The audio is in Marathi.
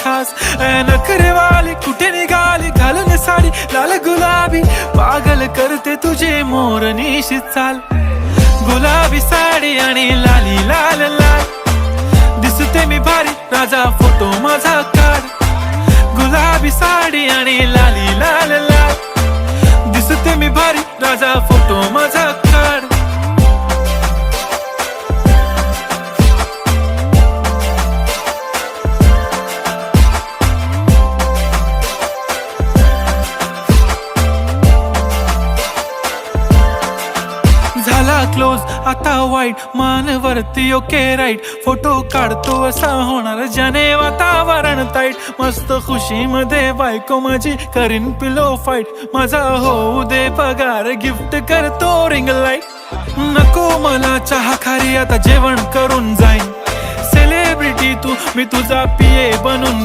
खास. नखरेवाली कुठे निघाली घालून साडी लाल गुलाबी, पागल करते तुझे मोरनीशी चाल. गुलाबी साडी आणि लाली लाल लाल, दिसते मी भारी राजा फोटो माझा काढ. गुलाबी साडी आणि लाली लाल लाल, दिसते मी भारी राजा फोटो माझा काढ. झाला क्लोज आता वाईट, मानवरती ओके राईट. फोटो काढतो असा होणार ज्याने वातावरण ताईट. मस्त खुशी मध्ये बायको माझी करीन पिलो फाईट. माझा होऊ दे पगार गिफ्ट करतो रिंग लाईट. नको मला चहा खारी आता जेवण करून जाईन. सेलिब्रिटी तू मी तुझा पिये बनून